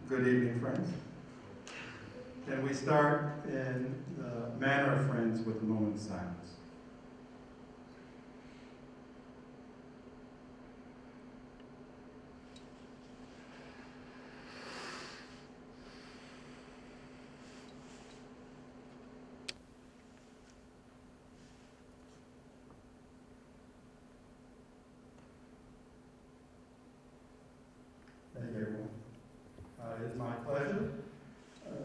Good evening, friends. Can we start in the manner of friends with a moment of silence? Thank you, everyone. It is my pleasure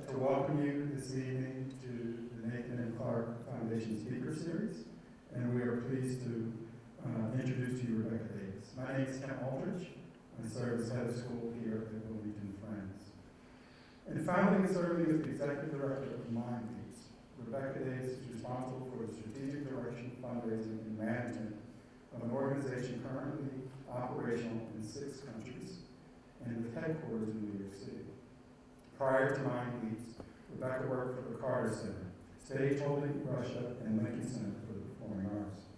to welcome you this evening to the Nathan M. Clark Foundation Speaker Series, and we are pleased to introduce to you Rebecca Davis. My name is Kent Aldridge. I serve as head of school here at Wilmington Friends. In founding and serving as the executive director of Mind Peace, Rebecca Davis is responsible for the strategic direction, fundraising, and management of an organization currently operational in 6 countries and with headquarters in New York City. Prior to Mind Peace, Rebecca worked for the Carter Center, Stage Holding Russia, and Lincoln Center for the Performing Arts.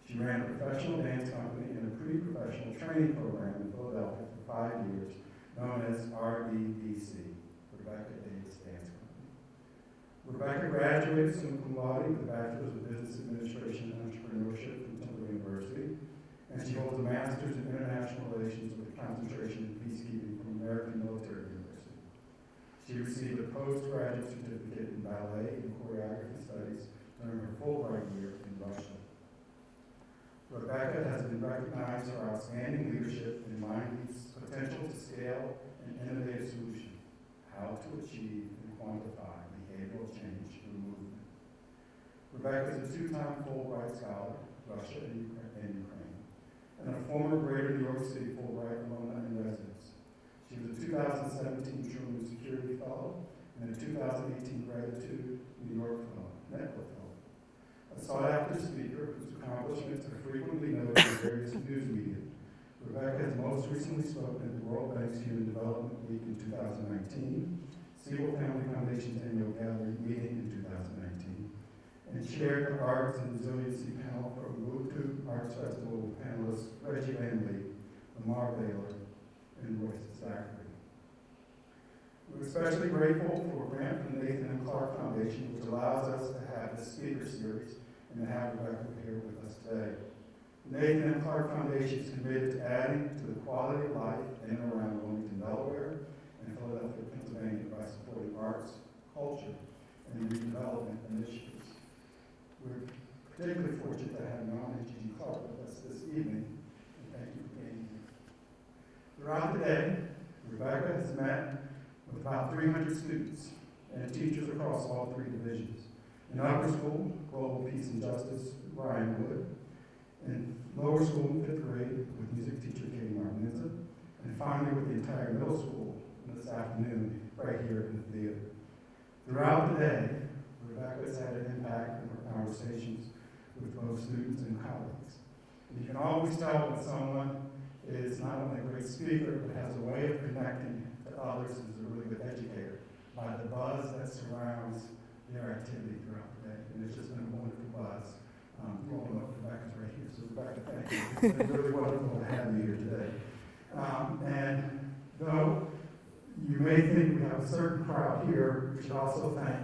She ran a professional dance company and a pre-professional training program in Philadelphia for 5 years, known as RDDC, Rebecca Davis Dance Company. Rebecca graduated summa cum laude with a Bachelor's of Business Administration and Entrepreneurship from Temple University, and she holds a Master's in International Relations with a concentration in Peacekeeping from American Military University. She received a postgraduate certificate in ballet and choreography studies during her Fulbright year in Russia. Rebecca has been recognized for outstanding leadership in Mind Peace's potential to scale an innovative solution, how to achieve and quantify behavioral change through movement. Rebecca is a 2-time Fulbright Scholar, Russia and Ukraine, and a former Greater New York City Fulbright alumna in residence. She was a 2017 Truman Security Fellow and a 2018 Gratitude New York Fellow, Network Fellow. A sought-after speaker whose accomplishments are frequently noted in various news media, Rebecca has most recently spoken at the World Bank's Human Development Week in 2019, Siegel Family Foundation's annual gallery meeting in 2019, and chaired the Arts and Resiliency panel for Ubuntu Arts Festival with panelists Reggie Landley, Lamar Baylor, and Royce Zachary. We're especially grateful for a grant from the Nathan M. Clark Foundation, which allows us to have this speaker series and to have Rebecca here with us today. The Nathan M. Clark Foundation is committed to adding to the quality of life in and around Wilmington, Delaware, and Philadelphia, Pennsylvania by supporting arts, culture, and redevelopment initiatives. We're particularly fortunate to have Ron G. Clark with us this evening, and thank you for being here. Throughout the day, Rebecca has met with about 300 students and teachers across all 3 divisions. In upper school, Global Peace and Justice, Brian Wood. In lower school, in 5th grade, with music teacher Katie Martinenza. And finally, with the entire middle school this afternoon, right here in the theater. Throughout the day, Rebecca has had an impact in her conversations with both students and colleagues. And you can always tell when someone is not only a great speaker, but has a way of connecting to others and is a really good educator by the buzz that surrounds their activity throughout the day. And it's just been a wonderful buzz. You all know Rebecca's right here, so Rebecca, thank you. It's been really wonderful to have you here today. And though you may think we have a certain crowd here, we should also thank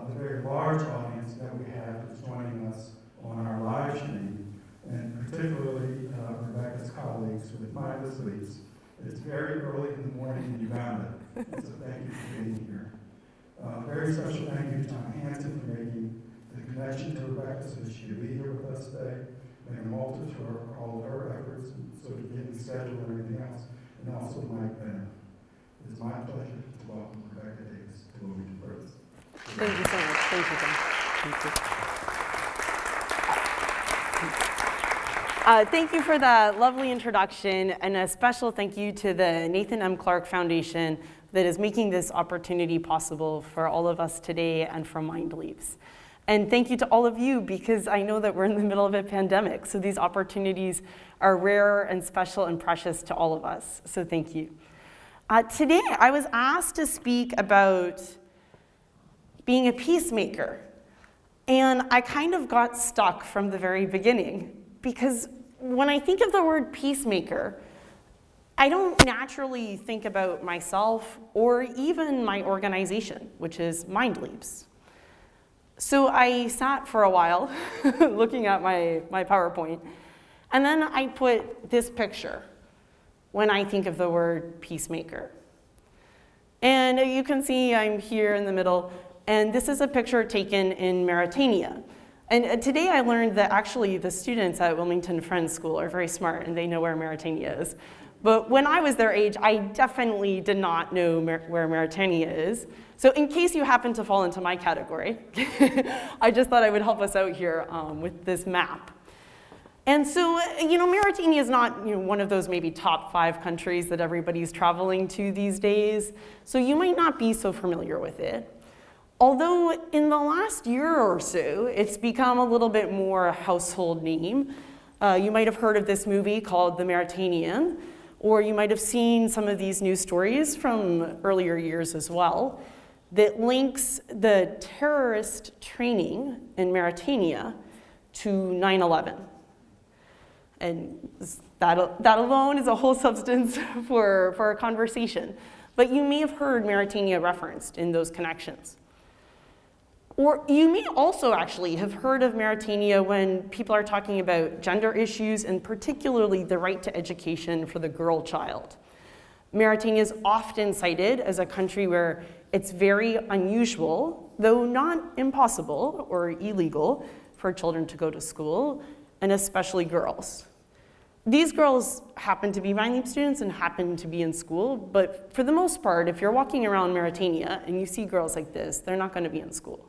the very large audience that we have that's joining us on our live stream, and particularly Rebecca's colleagues with Mindless Leaps. It's very early in the morning in Uganda, so thank you for being here. Very special thank you to John Hanson for making the connection to Rebecca so that she could be here with us today, Megan Walters for all of her efforts, and sort of getting scheduled and everything else, and also Mike Benner. It is my pleasure to welcome Rebecca Davis to Wilmington Friends. Thank you so much. Thank you, John. Thank you. Thank you for the lovely introduction, and a special thank you to the Nathan M. Clark Foundation that is making this opportunity possible for all of us today and for Mind Leaps. And thank you to all of you, because I know that we're in the middle of a pandemic, so these opportunities are rare and special and precious to all of us, so thank you. Today, I was asked to speak about being a peacemaker, and I kind of got stuck from the very beginning, because when I think of the word peacemaker, I don't naturally think about myself or even my organization, which is Mind Leaps. So I sat for a while looking at my PowerPoint, and then I put this picture when I think of the word peacemaker. And you can see I'm here in the middle, and this is a picture taken in Mauritania. And today I learned that actually the students at Wilmington Friends School are very smart and they know where Mauritania is. But when I was their age, I definitely did not know where Mauritania is. So in case you happen to fall into my category, I just thought I would help us out here with this map. And so, Mauritania is not one of those maybe top 5 countries that everybody's traveling to these days. So you might not be so familiar with it. Although in the last year or so, it's become a little bit more a household name. You might have heard of this movie called The Mauritanian, or you might have seen some of these news stories from earlier years as well that links the terrorist training in Mauritania to 9/11. And that alone is a whole substance for a conversation. But you may have heard Mauritania referenced in those connections. Or you may also actually have heard of Mauritania when people are talking about gender issues and particularly the right to education for the girl child. Mauritania is often cited as a country where it's very unusual, though not impossible or illegal, for children to go to school, and especially girls. These girls happen to be Mind Leap students and happen to be in school, but for the most part, if you're walking around Mauritania and you see girls like this, they're not going to be in school.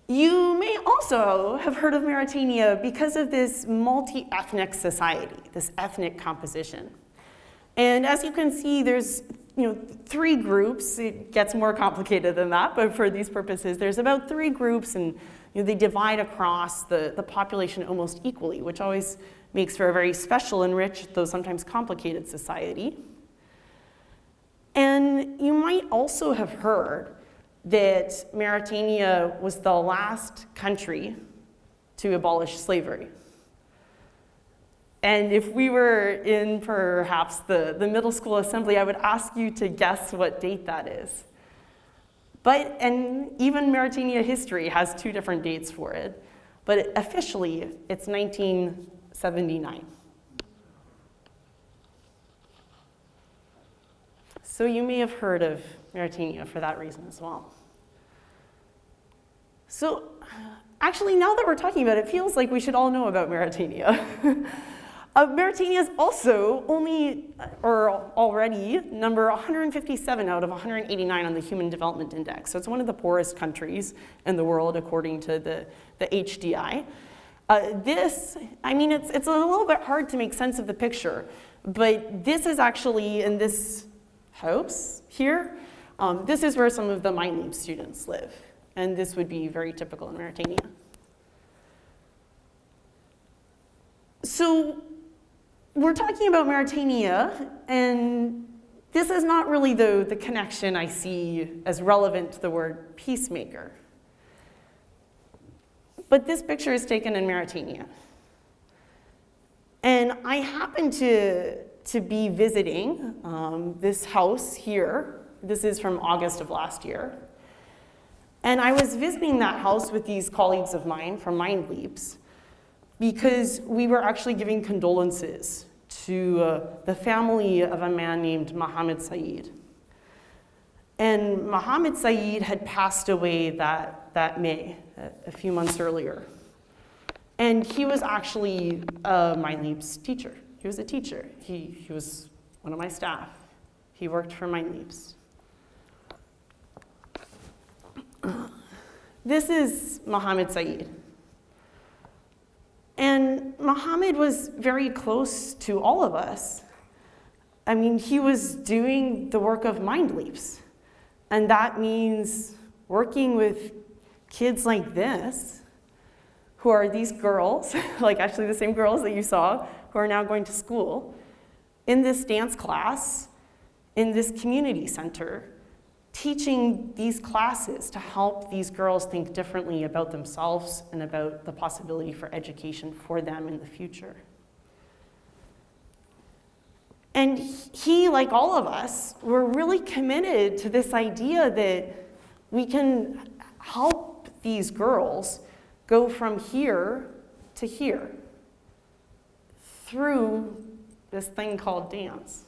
You may also have heard of Mauritania because of this multi-ethnic society, this ethnic composition. And as you can see, there's 3 groups. It gets more complicated than that, but for these purposes, there's about 3 groups, and they divide across the population almost equally, which always makes for a very special and rich, though sometimes complicated society. And you might also have heard that Mauritania was the last country to abolish slavery. And if we were in perhaps the middle school assembly, I would ask you to guess what date that is. And even Mauritania history has 2 different dates for it, but officially it's 1979. So you may have heard of Mauritania for that reason as well. So actually, now that we're talking about it, it feels like we should all know about Mauritania. Mauritania is also already number 157 out of 189 on the Human Development Index. So it's one of the poorest countries in the world according to the HDI. It's a little bit hard to make sense of the picture, but this is actually in this house here. This is where some of the Mind Leap students live, and this would be very typical in Mauritania. So we're talking about Mauritania, and this is not really the connection I see as relevant to the word peacemaker. But this picture is taken in Mauritania. And I happen to be visiting this house here. This is from August of last year. And I was visiting that house with these colleagues of mine from Mind Leaps because we were actually giving condolences to the family of a man named Mohammed Said. And Mohammed Said had passed away that May, a few months earlier. And he was actually Mind Leap's teacher. He was a teacher. He was one of my staff. He worked for Mind Leaps. This is Mohammed Said. And Mohammed was very close to all of us. I mean, he was doing the work of Mind Leaps. And that means working with kids like this, who are these girls, like actually the same girls that you saw, who are now going to school, in this dance class, in this community center, teaching these classes to help these girls think differently about themselves and about the possibility for education for them in the future. And he, like all of us, were really committed to this idea that we can help these girls go from here to here through this thing called dance.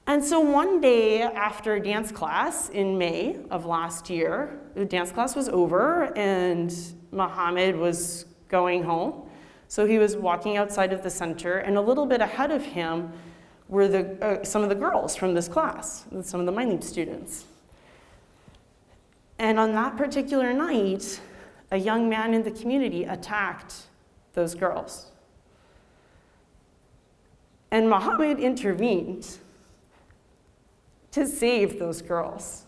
And so one day after dance class in May of last year, the dance class was over and Mohammed was going home. So he was walking outside of the center, and a little bit ahead of him were some of the girls from this class, some of the Mind Leap students. And on that particular night, a young man in the community attacked those girls. And Mohammed intervened to save those girls.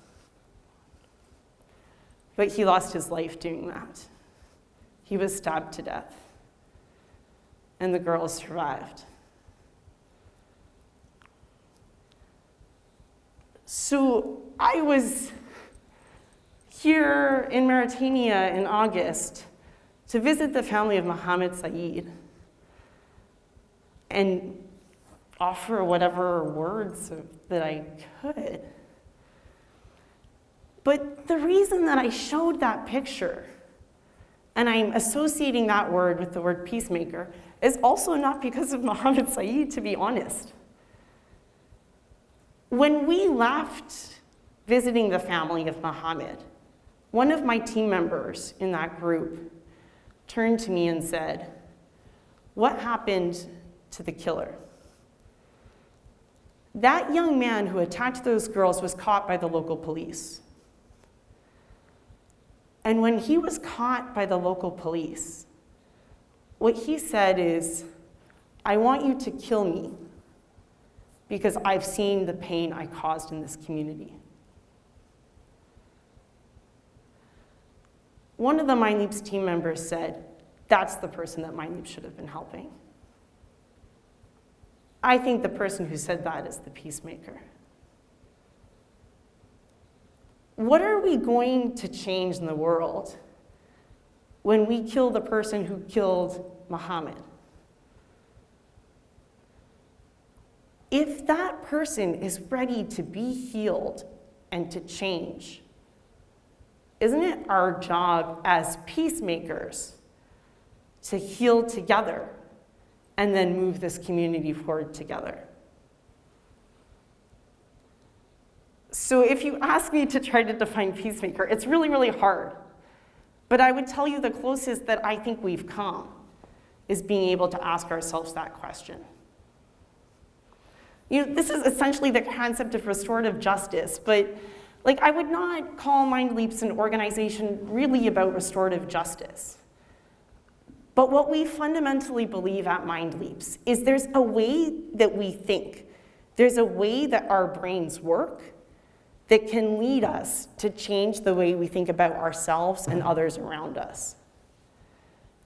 But he lost his life doing that. He was stabbed to death. And the girls survived. So I was here in Mauritania in August to visit the family of Mohammed Saeed and offer whatever words that I could. But the reason that I showed that picture, and I'm associating that word with the word peacemaker, is also not because of Mohammed Saeed, to be honest. When we left visiting the family of Mohammed, one of my team members in that group turned to me and said, "What happened to the killer?" That young man who attacked those girls was caught by the local police. And when he was caught by the local police, what he said is, "I want you to kill me because I've seen the pain I caused in this community." One of the Mind Leap's team members said, "That's the person that Mind Leap should have been helping." I think the person who said that is the peacemaker. What are we going to change in the world when we kill the person who killed Muhammad? If that person is ready to be healed and to change, isn't it our job as peacemakers to heal together and then move this community forward together? So if you ask me to try to define peacemaker, it's really, really hard. But I would tell you the closest that I think we've come is being able to ask ourselves that question. This is essentially the concept of restorative justice, but I would not call Mind Leaps an organization really about restorative justice. But what we fundamentally believe at Mind Leaps is there's a way that we think, there's a way that our brains work that can lead us to change the way we think about ourselves and others around us.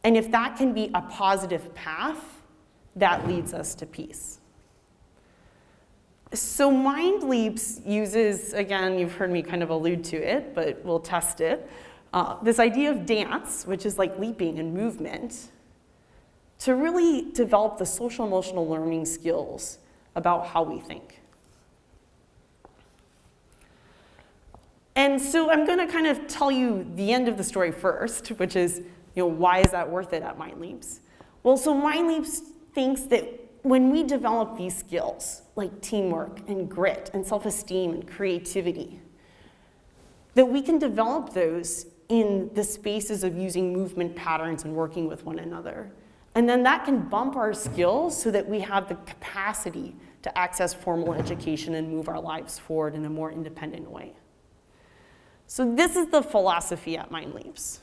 And if that can be a positive path, that leads us to peace. So Mind Leaps uses, again, you've heard me kind of allude to it, but we'll test it, this idea of dance, which is like leaping and movement, to really develop the social emotional learning skills about how we think. And so I'm going to kind of tell you the end of the story first, which is, why is that worth it at Mind Leaps? Well, so Mind Leaps thinks that when we develop these skills, like teamwork and grit and self-esteem and creativity, that we can develop those in the spaces of using movement patterns and working with one another. And then that can bump our skills so that we have the capacity to access formal education and move our lives forward in a more independent way. So this is the philosophy at Mind Leaps.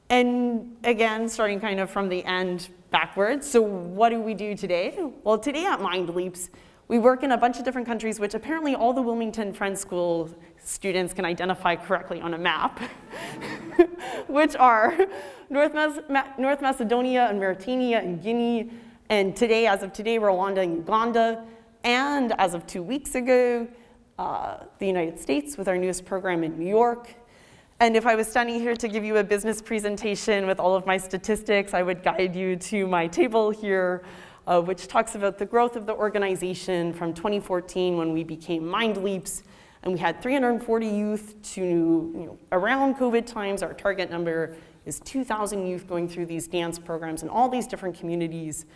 And again, starting kind of from the end backwards, so what do we do today? Well, today at Mind Leaps, we work in a bunch of different countries, which apparently all the Wilmington Friends School students can identify correctly on a map, which are North Macedonia and Mauritania and Guinea, and today, as of today, Rwanda and Uganda, and as of 2 weeks ago, the United States with our newest program in New York. And if I was standing here to give you a business presentation with all of my statistics, I would guide you to my table here. which talks about the growth of the organization from 2014 when we became Mind Leaps, and we had 340 youth to around COVID times. Our target number is 2,000 youth going through these dance programs in all these different communities.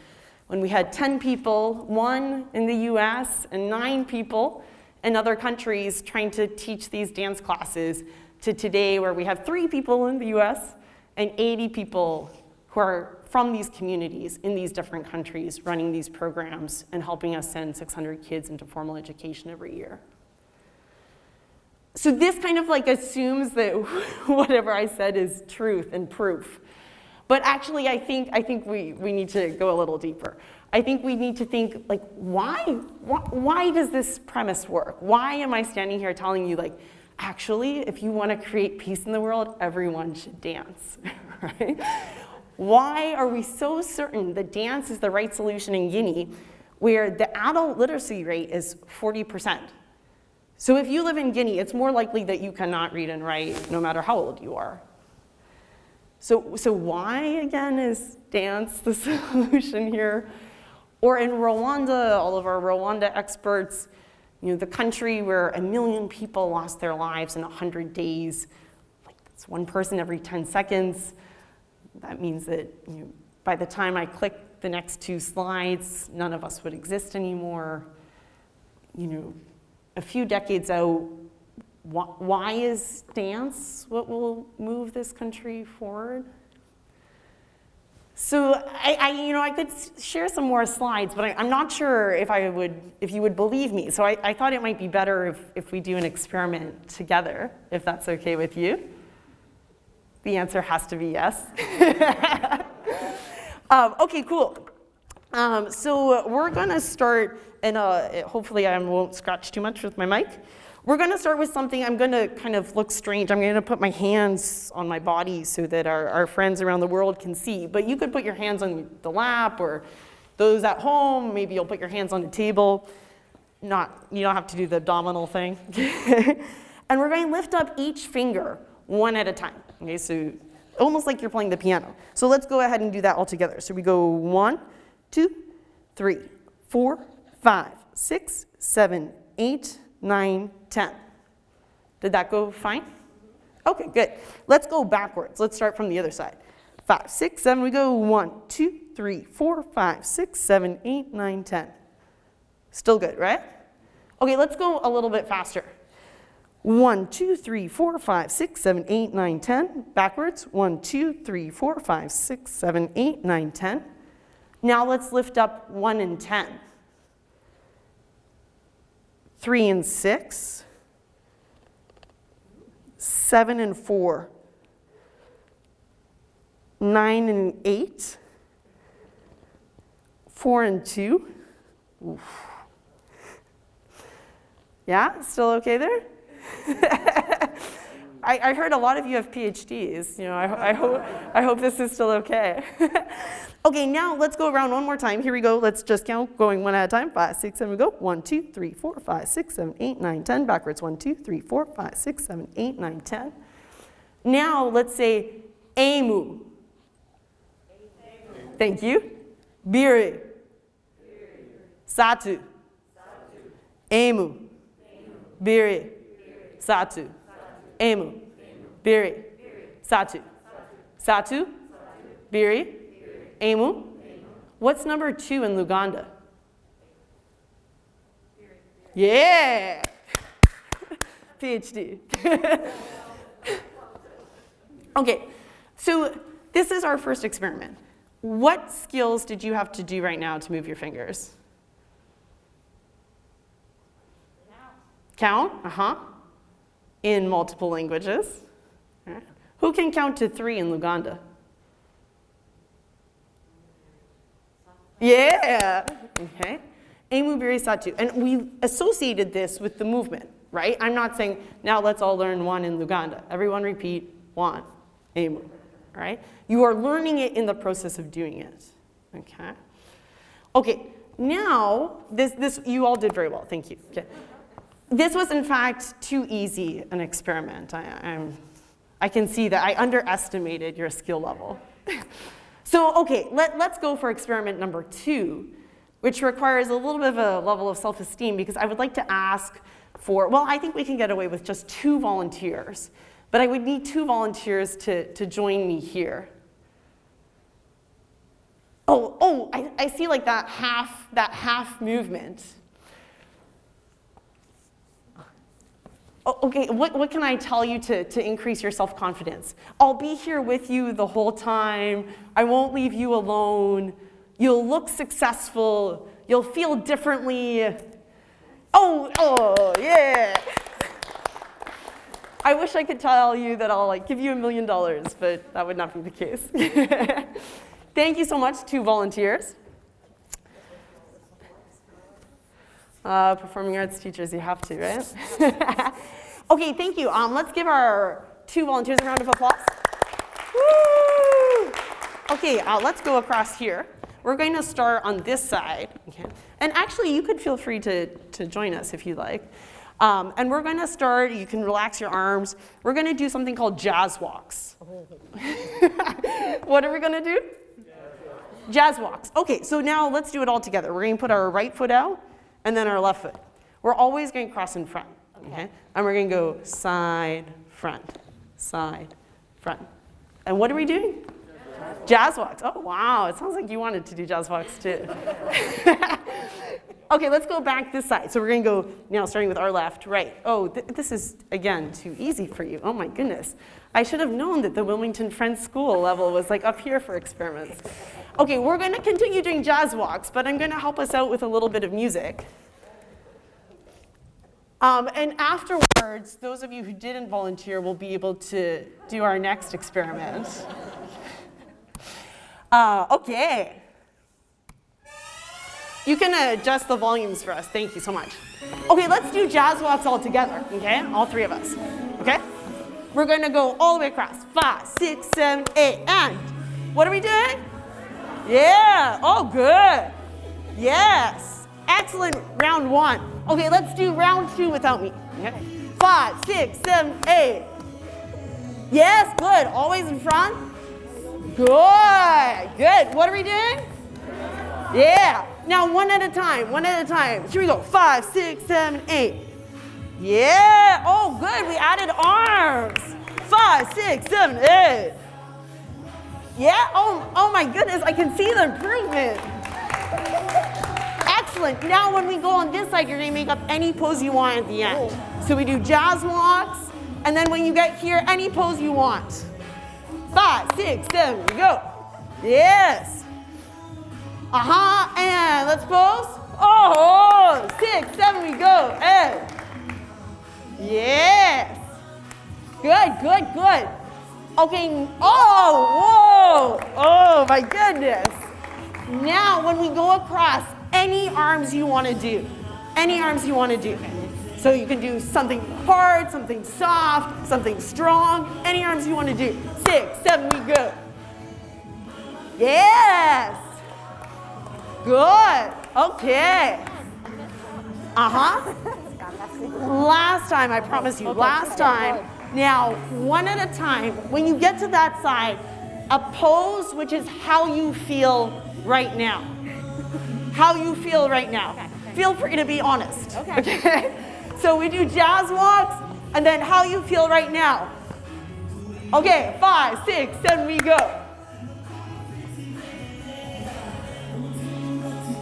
When we had 10 people, 1 in the US and 9 people in other countries trying to teach these dance classes, to today where we have 3 people in the US and 80 people who are from these communities in these different countries running these programs and helping us send 600 kids into formal education every year. So this kind of like assumes that whatever I said is truth and proof. But actually, I think we need to go a little deeper. I think we need to think, like, why does this premise work? Why am I standing here telling you, like, actually, if you want to create peace in the world, everyone should dance, right? Why are we so certain that dance is the right solution in Guinea, where the adult literacy rate is 40%? So if you live in Guinea, it's more likely that you cannot read and write no matter how old you are. So why, again, is dance the solution here? Or in Rwanda, all of our Rwanda experts, the country where 1 million people lost their lives in 100 days, like that's 1 person every 10 seconds. That means that by the time I click the next 2 slides, none of us would exist anymore. A few decades out, why is dance what will move this country forward? So I could share some more slides, but I'm not sure if you would believe me. So I thought it might be better if we do an experiment together, if that's okay with you. The answer has to be yes. Okay, cool. So we're gonna start, and hopefully I won't scratch too much with my mic. We're gonna start with something. I'm gonna kind of look strange. I'm gonna put my hands on my body so that our friends around the world can see. But you could put your hands on the lap, or those at home, maybe you'll put your hands on the table. You don't have to do the abdominal thing. And we're going to lift up each finger 1 at a time. Okay, so almost like you're playing the piano. So let's go ahead and do that all together. So we go 1, 2, 3, 4, 5, 6, 7, 8, 9, 10. Did that go fine? Okay, good. Let's go backwards. Let's start from the other side. 5, 6, 7, we go 1, 2, 3, 4, 5, 6, 7, 8, 9, 10. Still good, right? Okay, let's go a little bit faster. 1, 2, 3, 4, 5, 6, 7, 8, 9, 10. Backwards. 1, 2, 3, 4, 5, 6, 7, 8, 9, 10. Now let's lift up 1 and 10. 3 and 6. 7 and 4. 9 and 8. 4 and 2. Oof. Yeah, still okay there? I heard a lot of you have PhDs. I hope this is still okay. Okay, now let's go around one more time. Here we go. Let's just count, going 1 at a time. 5, 6, 7, we go. 1, 2, 3, 4, 5, 6, 7, 8, 9, 10. Backwards. 1, 2, 3, 4, 5, 6, 7, 8, 9, 10. Now let's say Emu. Thank you. Biri. Satu. Emu. Biri. Satu. Emu. Biri. Satu. Satu. Biri. Emu. What's number 2 in Luganda? Yeah. PhD. Okay, so this is our first experiment. What skills did you have to do right now to move your fingers? Count, in multiple languages. Right. Who can count to 3 in Luganda? Yeah, okay. Emu Biri Satu. And we associated this with the movement, right? I'm not saying, now let's all learn 1 in Luganda. Everyone repeat, 1, Emu, right? You are learning it in the process of doing it, okay? Okay, now, this you all did very well, thank you. Okay. This was, in fact, too easy an experiment. I can see that I underestimated your skill level. So, okay, let's go for experiment number 2. which requires a little bit of a level of self-esteem because I would like to ask for, well, I think we can get away with just 2 volunteers, but I would need 2 volunteers to join me here. I see like that half movement. Oh, okay, what can I tell you to increase your self-confidence? I'll be here with you the whole time. I won't leave you alone. You'll look successful. You'll feel differently. Oh, yeah. I wish I could tell you that I'll give you $1 million, but that would not be the case. Thank you so much to volunteers. Performing arts teachers, you have to, right? Okay, thank you. Let's give our 2 volunteers a round of applause. Woo! Okay, let's go across here. We're going to start on this side. Okay. And actually, you could feel free to join us if you like. And we're going to start, you can relax your arms. We're going to do something called jazz walks. What are we going to do? Jazz walks. Okay, so now let's do it all together. We're going to put our right foot out and then our left foot. We're always going to cross in front. Okay? And we're going to go side, front, side, front. And what are we doing? Jazz walks. Oh, wow. It sounds like you wanted to do jazz walks too. Okay, let's go back this side. So we're going to go now starting with our left, right. Oh, this is, again, too easy for you. Oh, my goodness. I should have known that the Wilmington Friends School level was up here for experiments. Okay, we're going to continue doing jazz walks, but I'm going to help us out with a little bit of music. And afterwards, those of you who didn't volunteer will be able to do our next experiment. Okay. You can adjust the volumes for us. Thank you so much. Okay, let's do jazz walks all together, okay? All 3 of us, okay? We're going to go all the way across. 5, 6, 7, 8, and what are we doing? Yeah, oh, good. Yes, excellent, round 1. Okay, let's do round 2 without me. Okay. 5, 6, 7, 8. Yes, good, always in front. Good, good. What are we doing? Yeah. Now one at a time, one at a time. Here we go. 5, 6, 7, 8. Yeah. Oh, good. We added arms. 5, 6, 7, 8. Yeah. Oh my goodness. I can see the improvement. Excellent. Now when we go on this side, you're going to make up any pose you want at the end. So we do jazz walks, and then when you get here, any pose you want. 5, 6, 7, we go. Yes. And let's pose. Oh, 6, 7, we go. And yes. Good, good, good. Okay. Oh, whoa. Oh, my goodness. Now, when we go across, any arms you want to do. Any arms you want to do. So you can do something hard, something soft, something strong. Any arms you want to do. 6, 7, we go. Yes. Good. Okay. Last time, I promise you, last time. Now, one at a time. When you get to that side, a pose which is how you feel right now. How you feel right now. Okay. Feel free to be honest. Okay. So we do jazz walks, and then how you feel right now. Okay, 5, 6, 7, we go.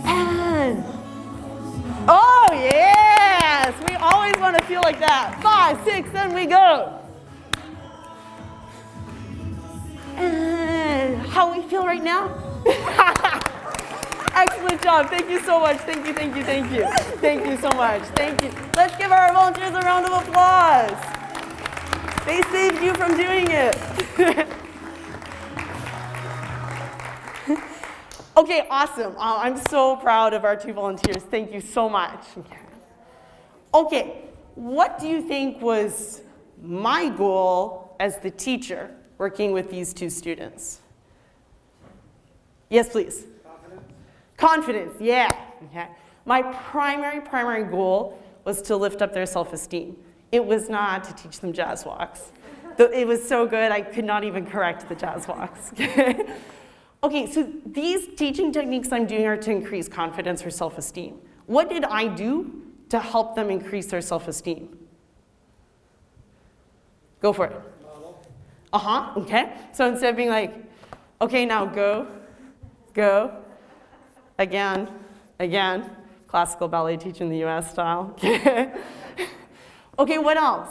And, oh yes, we always want to feel like that. 5, 6, 7, we go. And how we feel right now? Excellent job. Thank you so much. Thank you, thank you, thank you. Thank you so much. Thank you. Let's give our volunteers a round of applause. They saved you from doing it. Okay, awesome. I'm so proud of our 2 volunteers. Thank you so much. Okay, what do you think was my goal as the teacher working with these 2 students? Yes, please. Confidence, yeah. Okay. My primary goal was to lift up their self-esteem. It was not to teach them jazz walks. It was so good, I could not even correct the jazz walks. Okay, so these teaching techniques I'm doing are to increase confidence or self-esteem. What did I do to help them increase their self-esteem? Go for it. Okay. So instead of being like, okay, now go, again, classical ballet teacher in the US style. Okay, what else?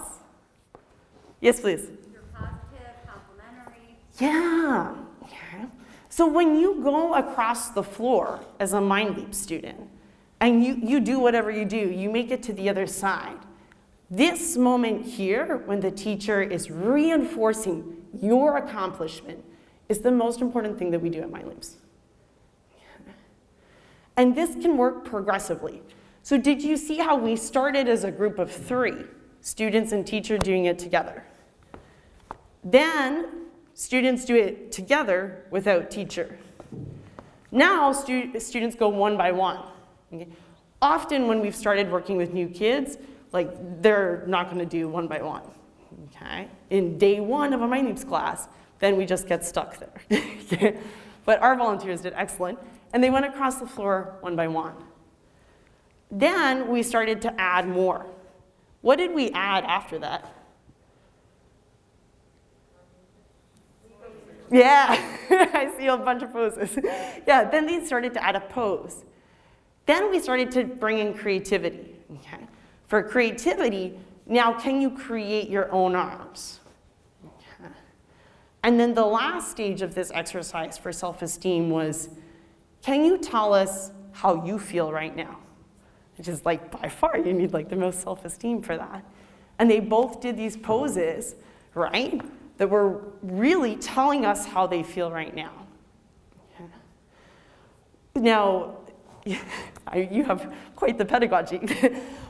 Yes, please. You're positive, complimentary. Yeah. Okay. So when you go across the floor as a Mind Leap student, and you do whatever you do, you make it to the other side. This moment here, when the teacher is reinforcing your accomplishment, is the most important thing that we do at Mind Leaps. And this can work progressively. So did you see how we started as a group of 3, students and teacher doing it together? Then students do it together without teacher. Now students go one by one. Okay? Often when we've started working with new kids, like they're not going to do one by one. Okay? In day 1 of a Mind Leaps class, then we just get stuck there. Okay? But our volunteers did excellent, and they went across the floor one by one. Then we started to add more. What did we add after that? Yeah, I see a bunch of poses. Yeah, then they started to add a pose. Then we started to bring in creativity. Okay? For creativity, now can you create your own arms? Okay. And then the last stage of this exercise for self-esteem was, can you tell us how you feel right now? Which is like by far you need like the most self-esteem for that. And they both did these poses, right? That were really telling us how they feel right now. Okay. Now, you have quite the pedagogy.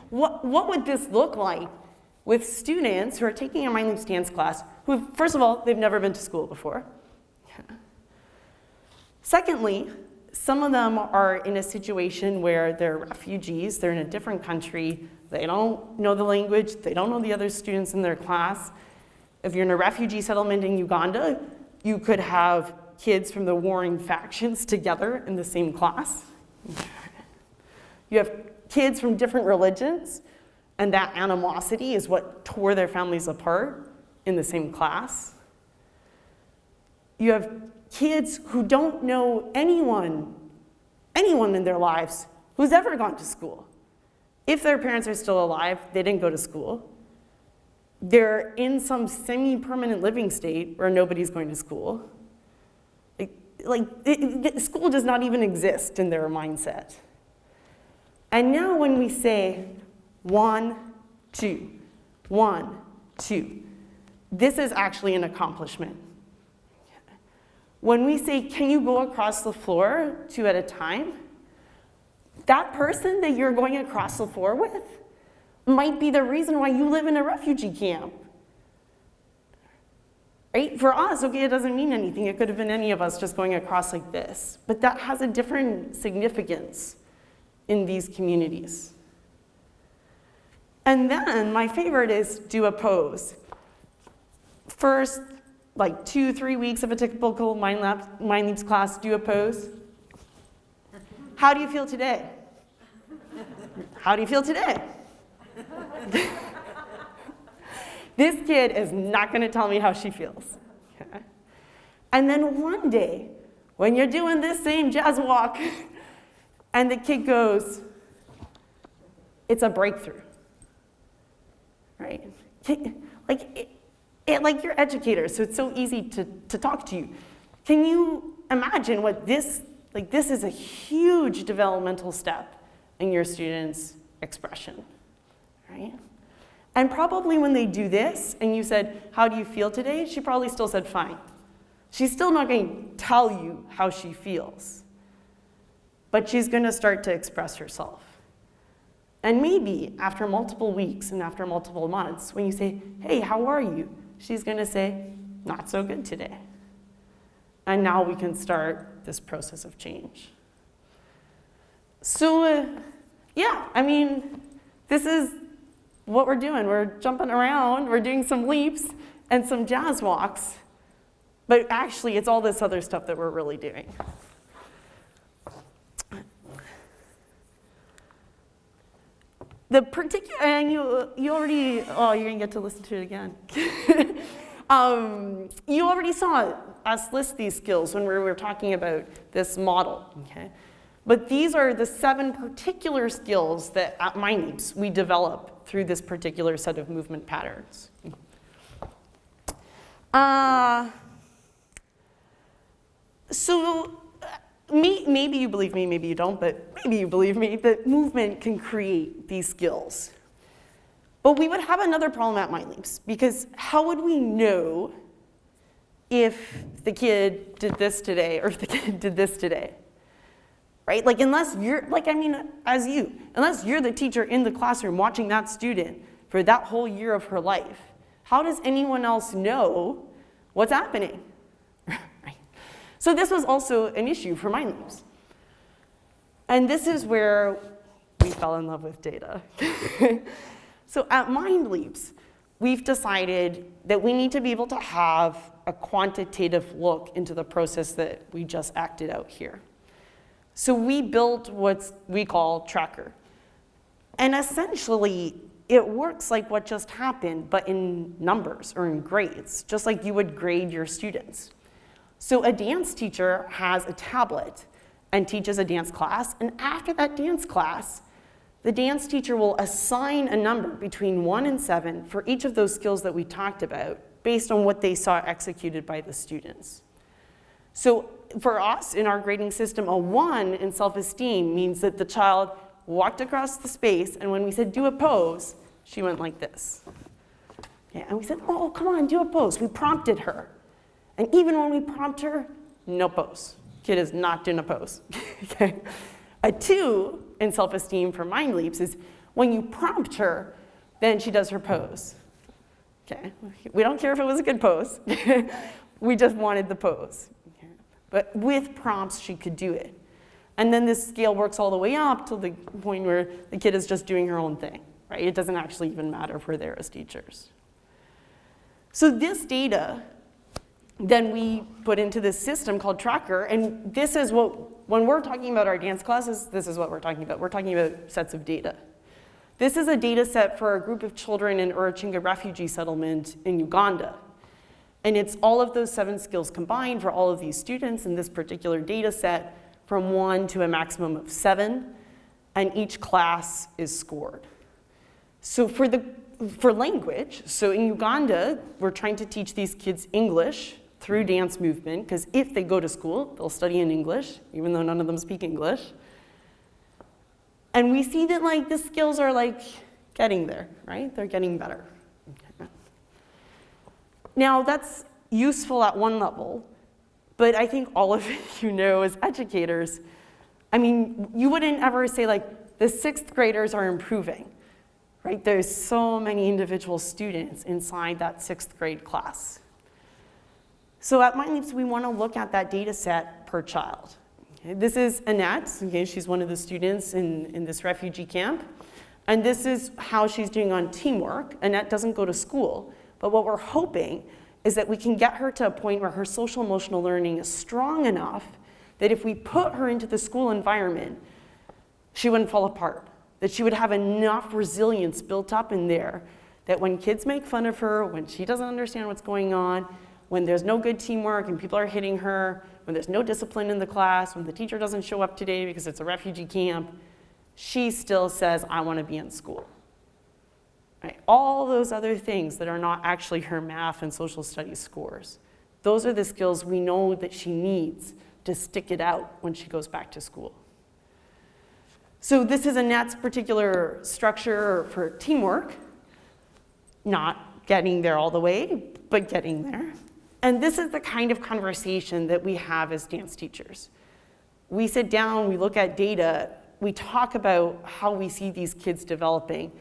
What would this look like with students who are taking a Mind Leap dance class who, first of all, they've never been to school before? Okay. Secondly, some of them are in a situation where they're refugees, they're in a different country, they don't know the language, they don't know the other students in their class. If you're in a refugee settlement in Uganda, you could have kids from the warring factions together in the same class. You have kids from different religions, and that animosity is what tore their families apart in the same class. You have kids who don't know anyone in their lives who's ever gone to school. If their parents are still alive, they didn't go to school. They're in some semi-permanent living state where nobody's going to school. School does not even exist in their mindset. And now when we say 1, 2, 1, 2, this is actually an accomplishment. When we say, can you go across the floor 2 at a time? That person that you're going across the floor with might be the reason why you live in a refugee camp. Right? For us, okay, it doesn't mean anything. It could have been any of us just going across like this. But that has a different significance in these communities. And then my favorite is do a pose. First, like 2-3 weeks of a typical Mind Leaps class, do a pose. How do you feel today? How do you feel today? This kid is not going to tell me how she feels. Okay? And then one day, when you're doing this same jazz walk, and the kid goes, it's a breakthrough, right? Like you're educators, so it's so easy to talk to you. Can you imagine what this is a huge developmental step in your students' expression, right? And probably when they do this, and you said, how do you feel today? She probably still said, fine. She's still not going to tell you how she feels, but she's going to start to express herself. And maybe after multiple weeks and after multiple months, when you say, hey, how are you? She's going to say, not so good today. And now we can start this process of change. So, yeah, I mean, this is what we're doing. We're jumping around, we're doing some leaps and some jazz walks. But actually, it's all this other stuff that we're really doing. The particular, and you already, oh, you're gonna get to listen to it again. You already saw us list these skills when we were talking about this model, okay? But these are the 7 particular skills that at MindLeaps we develop through this particular set of movement patterns. So maybe you believe me, maybe you don't, but maybe you believe me that movement can create these skills. But we would have another problem at MindLeaps, because how would we know if the kid did this today or if the kid did this today? Right? Like, unless you're, like, I mean, as you, unless you're the teacher in the classroom watching that student for that whole year of her life, how does anyone else know what's happening? Right? So this was also an issue for MindLeaps. And this is where we fell in love with data. So at MindLeaps, we've decided that we need to be able to have a quantitative look into the process that we just acted out here. So we built what we call Tracker. And essentially, it works like what just happened, but in numbers or in grades, just like you would grade your students. So a dance teacher has a tablet and teaches a dance class, and after that dance class, the dance teacher will assign a number between 1 and 7 for each of those skills that we talked about based on what they saw executed by the students. So for us, in our grading system, a 1 in self-esteem means that the child walked across the space, and when we said do a pose, she went like this. Yeah, and we said, oh, come on, do a pose. We prompted her. And even when we prompt her, no pose. Kid is not doing a pose. Okay? A 2 in self-esteem for MindLeaps is when you prompt her, then she does her pose. Okay? We don't care if it was a good pose. We just wanted the pose. Okay? But with prompts, she could do it. And then this scale works all the way up to the point where the kid is just doing her own thing, right? It doesn't actually even matter if we're there as teachers. So this data, then we put into this system called Tracker, and this is what, when we're talking about our dance classes, this is what we're talking about. We're talking about sets of data. This is a data set for a group of children in Urachinga refugee settlement in Uganda. And it's all of those 7 skills combined for all of these students in this particular data set from 1 to a maximum of 7, and each class is scored. So for language, so in Uganda, we're trying to teach these kids English through dance movement, because if they go to school, they'll study in English, even though none of them speak English. And we see that like the skills are like getting there, right? They're getting better. Okay. Now that's useful at one level, but I think all of you know as educators, I mean, you wouldn't ever say like the 6th graders are improving, right? There's so many individual students inside that 6th grade class. So at MindLeaps, we want to look at that data set per child. Okay, this is Annette. Okay, she's one of the students in this refugee camp. And this is how she's doing on teamwork. Annette doesn't go to school, but what we're hoping is that we can get her to a point where her social emotional learning is strong enough that if we put her into the school environment, she wouldn't fall apart, that she would have enough resilience built up in there that when kids make fun of her, when she doesn't understand what's going on, when there's no good teamwork and people are hitting her, when there's no discipline in the class, when the teacher doesn't show up today because it's a refugee camp, she still says, I want to be in school. Right? All those other things that are not actually her math and social studies scores, those are the skills we know that she needs to stick it out when she goes back to school. So this is Annette's particular structure for teamwork, not getting there all the way, but getting there. And this is the kind of conversation that we have as dance teachers. We sit down, we look at data, we talk about how we see these kids developing,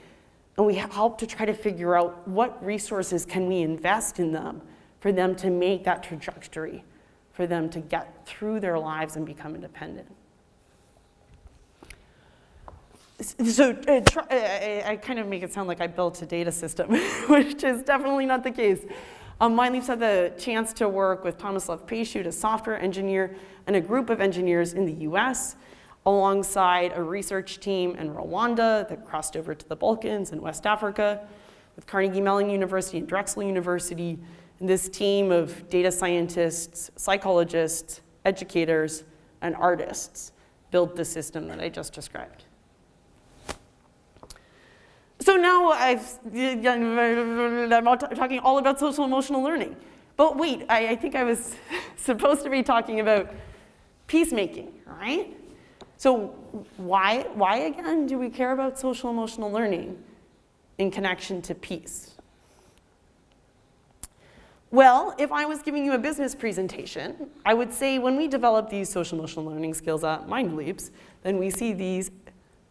and we help to try to figure out what resources can we invest in them for them to make that trajectory, for them to get through their lives and become independent. So I kind of make it sound like I built a data system, which is definitely not the case. MindLeaps had the chance to work with Tomislav Pesciut, a software engineer, and a group of engineers in the US, alongside a research team in Rwanda that crossed over to the Balkans and West Africa, with Carnegie Mellon University and Drexel University, and this team of data scientists, psychologists, educators, and artists built the system that I just described. So now I'm talking all about social emotional learning. But wait, I think I was supposed to be talking about peacemaking, right? So why again do we care about social emotional learning in connection to peace? Well, if I was giving you a business presentation, I would say when we develop these social emotional learning skills at MindLeaps, then we see these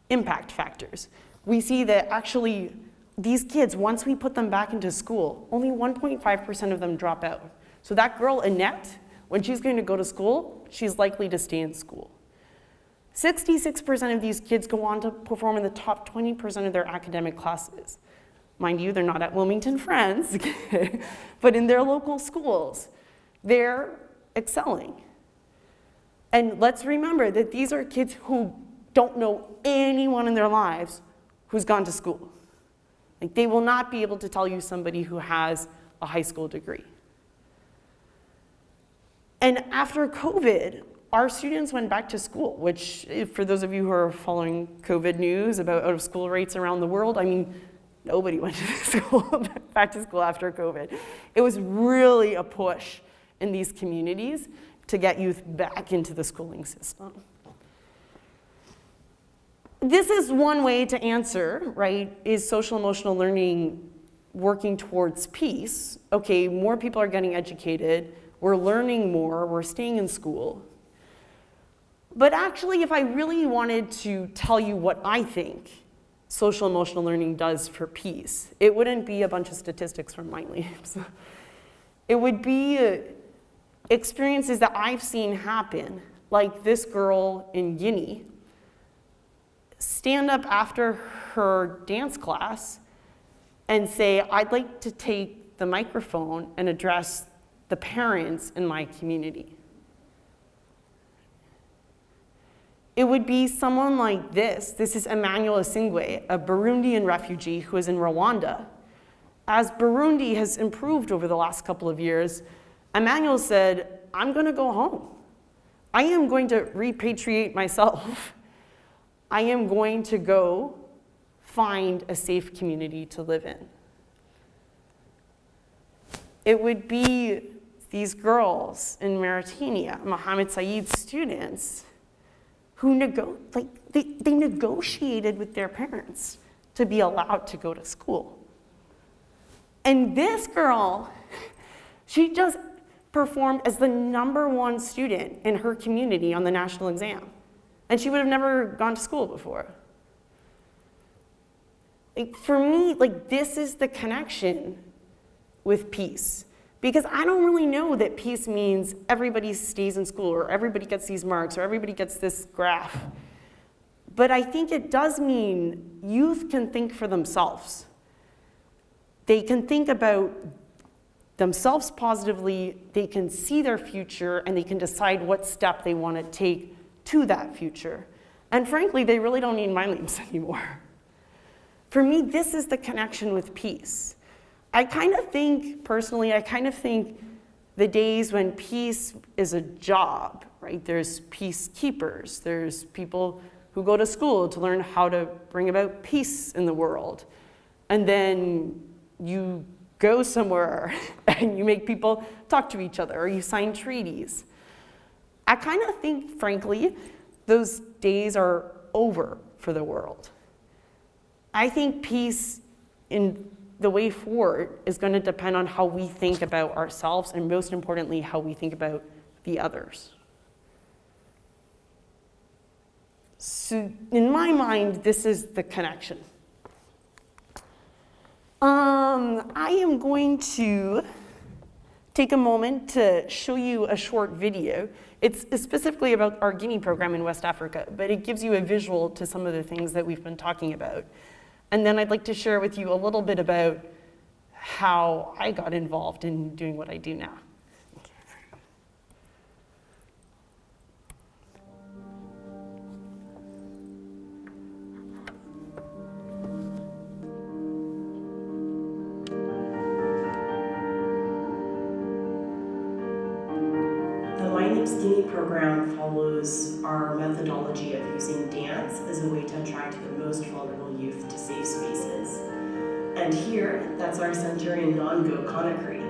impact factors. We see that actually these kids, once we put them back into school, only 1.5% of them drop out. So that girl, Annette, when she's going to go to school, she's likely to stay in school. 66% of these kids go on to perform in the top 20% of their academic classes. Mind you, they're not at Wilmington Friends, but in their local schools, they're excelling. And let's remember that these are kids who don't know anyone in their lives who's gone to school. Like, they will not be able to tell you somebody who has a high school degree. And after COVID, our students went back to school, which, for those of you who are following COVID news about out-of-school rates around the world, I mean, nobody went to school, back to school after COVID. It was really a push in these communities to get youth back into the schooling system. This is one way to answer, right? Is social emotional learning working towards peace? Okay, more people are getting educated, we're learning more, we're staying in school. But actually, if I really wanted to tell you what I think social emotional learning does for peace, it wouldn't be a bunch of statistics from MindLeaps. It would be experiences that I've seen happen, like this girl in Guinea stand up after her dance class and say, I'd like to take the microphone and address the parents in my community. It would be someone like this. This is Emmanuel Asingwe, a Burundian refugee who is in Rwanda. As Burundi has improved over the last couple of years, Emmanuel said, I'm going to go home. I am going to repatriate myself. I am going to go find a safe community to live in. It would be these girls in Mauritania, Mohammed Saeed's students, who they negotiated with their parents to be allowed to go to school. And this girl, she just performed as the #1 student in her community on the national exam. And she would have never gone to school before. Like, for me, like, this is the connection with peace. Because I don't really know that peace means everybody stays in school, or everybody gets these marks, or everybody gets this graph. But I think it does mean youth can think for themselves. They can think about themselves positively, they can see their future, and they can decide what step they want to take to that future. And frankly, they really don't need MindLeaps anymore. For me, this is the connection with peace. I kind of think the days when peace is a job, right? There's peacekeepers, there's people who go to school to learn how to bring about peace in the world. And then you go somewhere and you make people talk to each other, or you sign treaties. I kind of think, frankly, those days are over for the world. I think peace in the way forward is going to depend on how we think about ourselves, and most importantly, how we think about the others. So in my mind, this is the connection. I am going to take a moment to show you a short video. It's specifically about our Guinea program in West Africa, but it gives you a visual to some of the things that we've been talking about. And then I'd like to share with you a little bit about how I got involved in doing what I do now. The My Name's Guinea program follows our methodology of using dance as a way to attract the most vulnerable youth to safe spaces. And here, that's our center in Nongo, Conakry.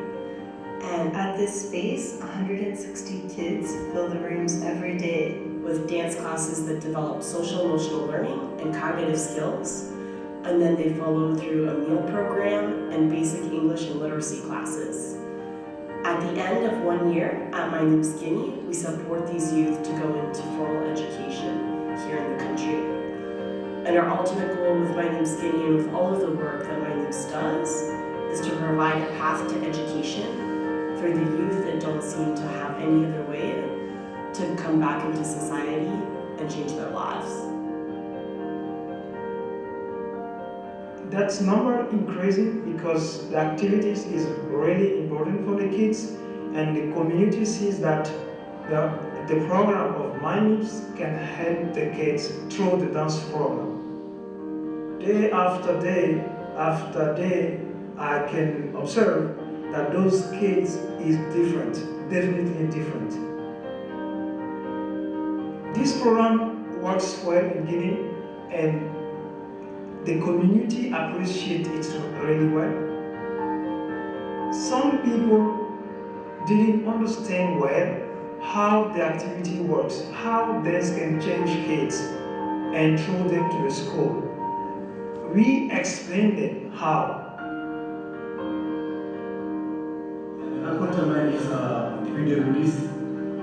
And at this space, 160 kids fill the rooms every day. With dance classes that develop social emotional learning and cognitive skills. And then they follow through a meal program and basic English and literacy classes. At the end of 1 year at My Name's Guinea, we support these youth to go into formal education here in the country. And our ultimate goal with My Name's Guinea and with all of the work that My Name's does is to provide a path to education for the youth that don't seem to have any other way to come back into society and change their lives. That's number increasing because the activities is really important for the kids, and the community sees that the program of My Name's can help the kids through the dance program. Day after day after day, I can observe that those kids is different, definitely different. This program works well in Guinea, and the community appreciates it really well. Some people didn't understand well how the activity works, how dance can change kids and throw them to the school. We explained them how. Rencontre depuis 2010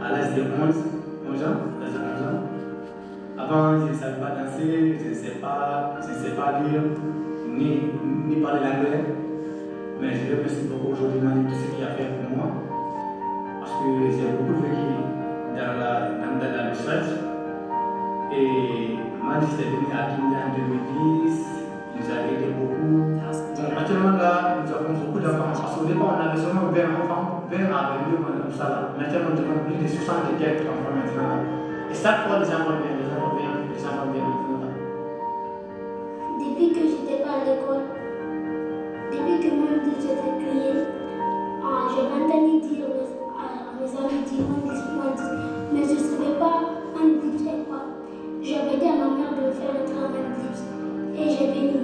à l'âge de 11 ans. Avant, je ne savais pas danser, je ne sais pas lire, ni parler l'anglais. Mais je remercie beaucoup aujourd'hui tout ce qu'il a fait pour moi. Parce que j'ai beaucoup vécu dans la recherche. Et moi, j'étais venu à Guinée en 2010, il nous a aidé beaucoup. Donc, maintenant, là, nous avons beaucoup d'enfants. Parce qu'au départ, on avait seulement 20 enfants, 20 à 22 comme ça. Là. Maintenant, nous avons plus de 60 et quelques enfants maintenant. Là. Et chaque fois, les enfants viennent, les enfants viennent. Depuis que j'étais pas à l'école, depuis que mon livre était créé, je m'entendais dire à mes amis mais je ne savais pas un livre c'est quoi. J'avais dit à ma mère de faire un travail de livre et j'ai venu.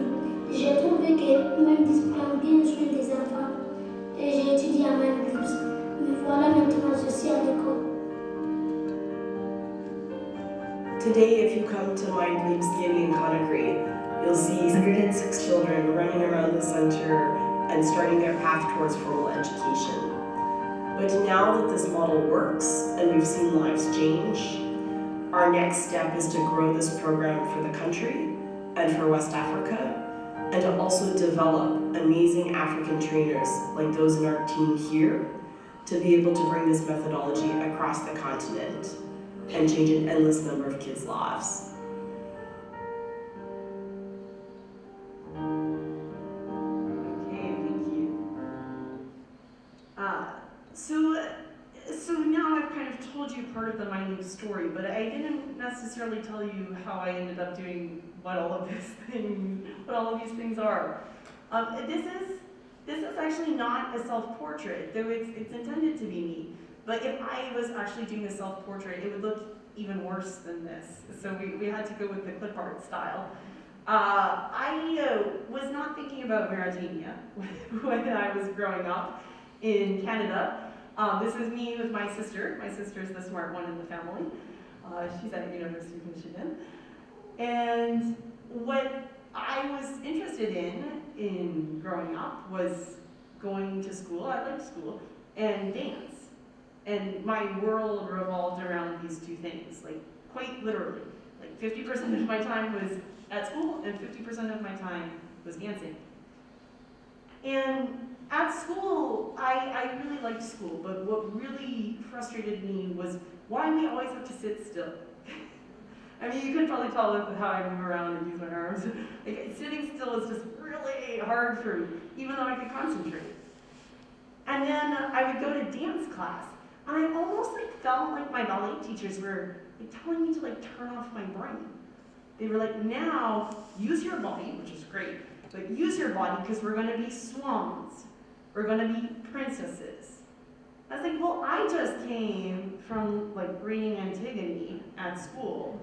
J'ai trouvé que même prend bien soin des enfants et j'ai étudié à Manlips. Mais voilà, maintenant je suis à l'école. Today, if you come to My Name's Guinea in Conakry, you'll see 106 children running around the center and starting their path towards formal education. But now that this model works and we've seen lives change, our next step is to grow this program for the country and for West Africa, and to also develop amazing African trainers like those in our team here to be able to bring this methodology across the continent and change an endless number of kids' lives. Okay, thank you. So now I've kind of told you part of the My Name's story, but I didn't necessarily tell you how I ended up doing what all of these things are. This is actually not a self-portrait, though it's intended to be me. But if I was actually doing a self-portrait, it would look even worse than this. So we had to go with the clip art style. I was not thinking about Mauritania when I was growing up in Canada. This is me with my sister. My sister's the smart one in the family. She's at the University of Michigan. And what I was interested in growing up was going to school, I liked school, and dance. And my world revolved around these two things, like quite literally. Like 50% of my time was at school and 50% of my time was dancing. And at school, I really liked school, but what really frustrated me was why we always have to sit still. I mean, you can probably tell with how I move around and use my arms. Like, sitting still is just really really hard for me, even though I could concentrate. And then I would go to dance class, and I almost like felt like my ballet teachers were like telling me to like turn off my brain. They were like, now use your body, which is great, but use your body because we're going to be swans. We're going to be princesses. I was like, well, I just came from like reading Antigone at school.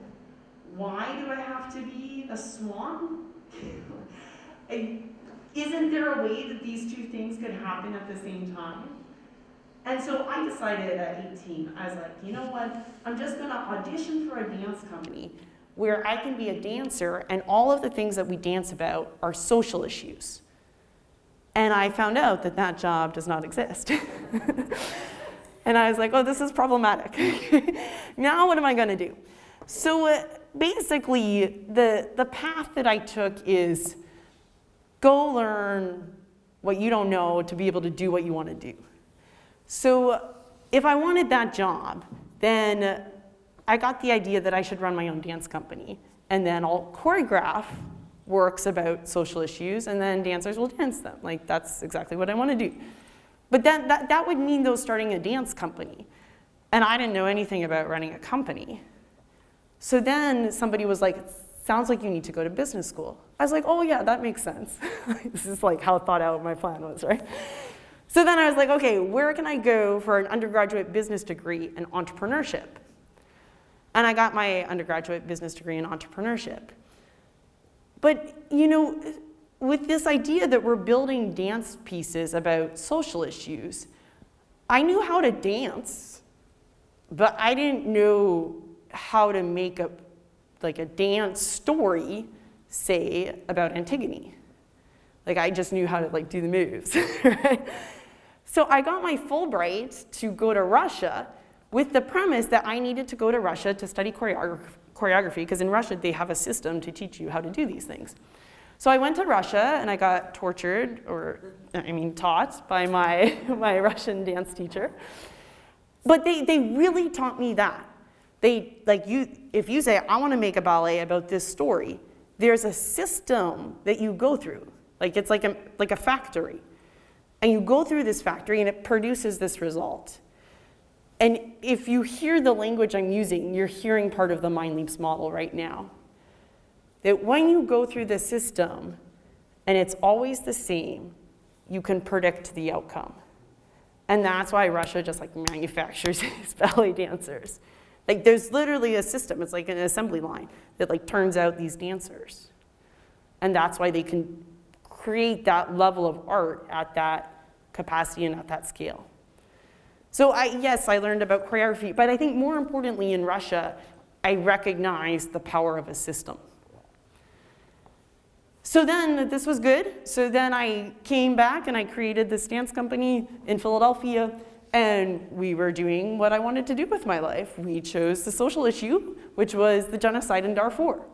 Why do I have to be a swan? Isn't there a way that these two things could happen at the same time? And so I decided at 18, I was like, you know what? I'm just going to audition for a dance company where I can be a dancer and all of the things that we dance about are social issues. And I found out that that job does not exist. And I was like, oh, this is problematic. Now what am I gonna do? So basically, the path that I took is go learn what you don't know to be able to do what you wanna do. So if I wanted that job, then I got the idea that I should run my own dance company, and then I'll choreograph works about social issues, and then dancers will dance them. Like, that's exactly what I want to do. But then that would mean, though, starting a dance company. And I didn't know anything about running a company. So then somebody was like, sounds like you need to go to business school. I was like, oh yeah, that makes sense. This is like how thought out my plan was, right? So then I was like, okay, where can I go for an undergraduate business degree in entrepreneurship? And I got my undergraduate business degree in entrepreneurship. But, you know, with this idea that we're building dance pieces about social issues, I knew how to dance, but I didn't know how to make a dance story, say, about Antigone. Like, I just knew how to like do the moves, right? So I got my Fulbright to go to Russia with the premise that I needed to go to Russia to study choreography, because in Russia they have a system to teach you how to do these things. So I went to Russia and I got tortured, taught by my Russian dance teacher. But they really taught me that. If you say, I want to make a ballet about this story, there's a system that you go through. Like it's like a factory. And you go through this factory and it produces this result. And if you hear the language I'm using, you're hearing part of the Mind Leaps model right now. That when you go through the system, and it's always the same, you can predict the outcome. And that's why Russia just like manufactures these ballet dancers. Like there's literally a system, it's like an assembly line that like turns out these dancers. And that's why they can create that level of art at that capacity and at that scale. So yes, I learned about choreography, but I think more importantly in Russia, I recognized the power of a system. So then this was good. So then I came back and I created this dance company in Philadelphia, and we were doing what I wanted to do with my life. We chose the social issue, which was the genocide in Darfur.